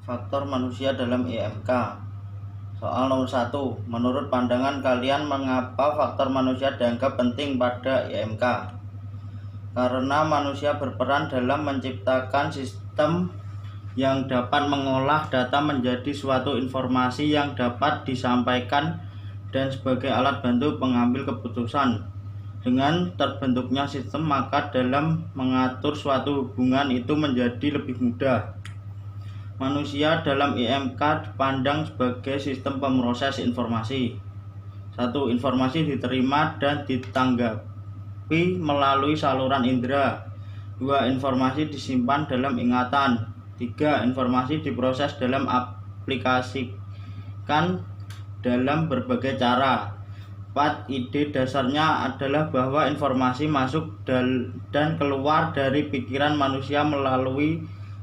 Faktor manusia dalam IMK. Soal nomor 1. Menurut pandangan kalian, mengapa faktor manusia dianggap penting pada IMK? Karena manusia berperan dalam menciptakan sistem yang dapat mengolah data menjadi suatu informasi yang dapat disampaikan dan sebagai alat bantu pengambil keputusan. Dengan terbentuknya sistem, maka dalam mengatur suatu hubungan itu menjadi lebih mudah. Manusia dalam IMK dipandang sebagai sistem pemroses informasi. 1. Informasi diterima dan ditanggapi melalui saluran indera. 2. Informasi disimpan dalam ingatan. 3. Informasi diproses dalam aplikasikan dalam berbagai cara. 4. Ide dasarnya adalah bahwa informasi masuk dan keluar dari pikiran manusia melalui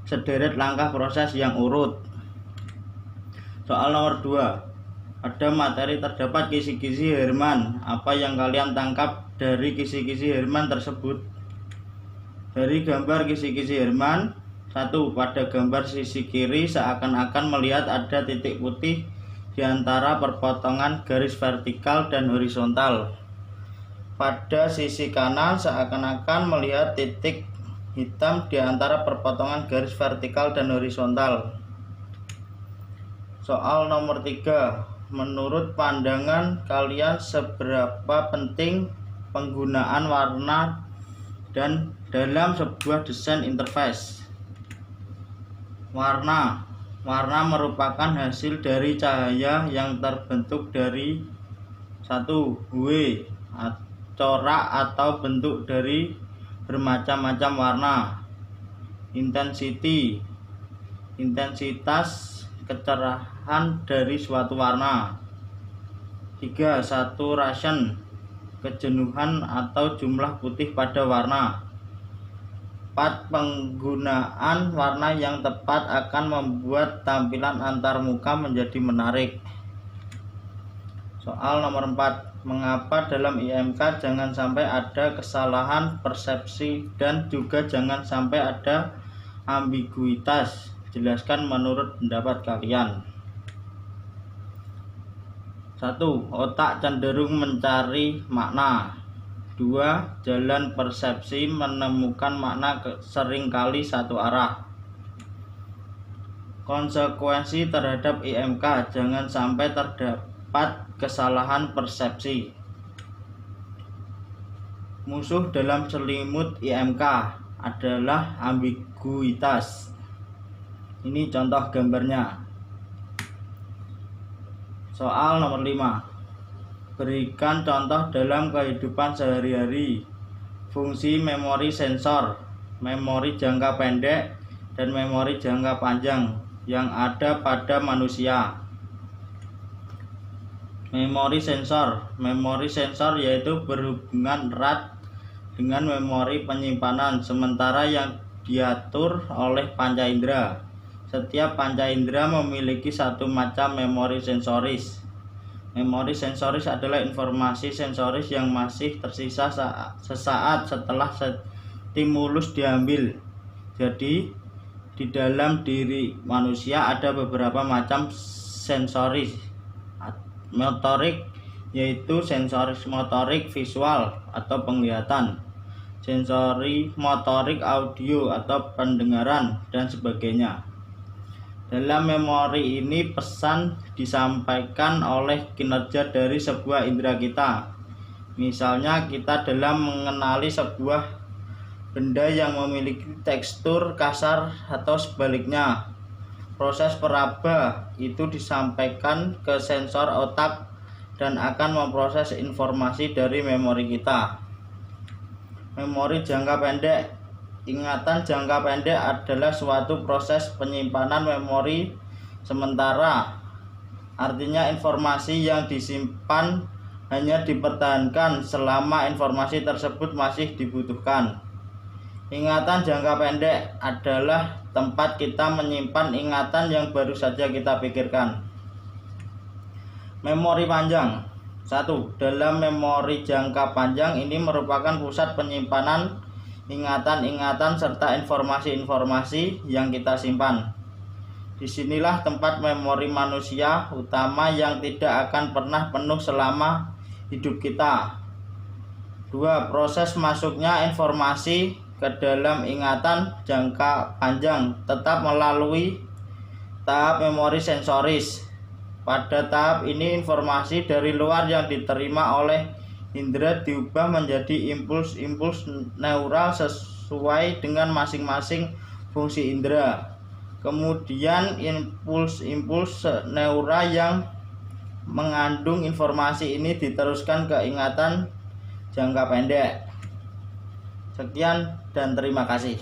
sederet langkah proses yang urut. Soal nomor 2. Pada materi terdapat kisi-kisi Herman. Apa yang kalian tangkap dari kisi-kisi Herman tersebut? Dari gambar kisi-kisi Herman, 1. Pada gambar sisi kiri seakan-akan melihat ada titik putih di antara perpotongan garis vertikal dan horizontal. Pada sisi kanan seakan-akan melihat titik hitam di antara perpotongan garis vertikal dan horizontal. Soal nomor 3. Menurut pandangan kalian, seberapa penting penggunaan warna dan dalam sebuah desain interface? Warna merupakan hasil dari cahaya yang terbentuk dari 1. W, corak atau bentuk dari bermacam-macam warna. Intensitas kecerahan dari suatu warna. 3. Saturation, kejenuhan atau jumlah putih pada warna. 4. Penggunaan warna yang tepat akan membuat tampilan antarmuka menjadi menarik. Soal nomor 4. Mengapa dalam IMK jangan sampai ada kesalahan persepsi dan juga jangan sampai ada ambiguitas? Jelaskan menurut pendapat kalian. 1. Otak cenderung mencari makna. 2. Jalan persepsi menemukan makna seringkali satu arah. Konsekuensi terhadap IMK, jangan sampai terdapat kesalahan persepsi. Musuh dalam selimut IMK adalah ambiguitas. Ini contoh gambarnya. Soal nomor 5. Berikan contoh dalam kehidupan sehari-hari. Fungsi memori sensor, memori jangka pendek, dan memori jangka panjang yang ada pada manusia. Memori sensor yaitu berhubungan erat dengan memori penyimpanan sementara yang diatur oleh panca indera. Setiap panca indera memiliki satu macam memori sensoris. Memori sensoris adalah informasi sensoris yang masih tersisa sesaat setelah stimulus diambil. Jadi, di dalam diri manusia ada beberapa macam sensoris. Motorik yaitu sensoris motorik visual atau penglihatan, sensori motorik audio atau pendengaran, dan sebagainya. Dalam memori ini pesan disampaikan oleh kinerja dari sebuah indera kita. Misalnya kita dalam mengenali sebuah benda yang memiliki tekstur kasar atau sebaliknya. Proses peraba itu disampaikan ke sensor otak dan akan memproses informasi dari memori kita. Memori jangka pendek. Ingatan jangka pendek adalah suatu proses penyimpanan memori sementara. Artinya informasi yang disimpan hanya dipertahankan selama informasi tersebut masih dibutuhkan. Ingatan jangka pendek adalah tempat kita menyimpan ingatan yang baru saja kita pikirkan. Memori panjang. 1. Dalam memori jangka panjang ini merupakan pusat penyimpanan ingatan-ingatan serta informasi-informasi yang kita simpan. Disinilah tempat memori manusia utama yang tidak akan pernah penuh selama hidup kita. 2. Proses masuknya informasi ke dalam ingatan jangka panjang tetap melalui tahap memori sensoris. Pada tahap ini informasi dari luar yang diterima oleh indera diubah menjadi impuls-impuls neural sesuai dengan masing-masing fungsi indera. Kemudian impuls-impuls neural yang mengandung informasi ini diteruskan ke ingatan jangka pendek. Sekian dan terima kasih.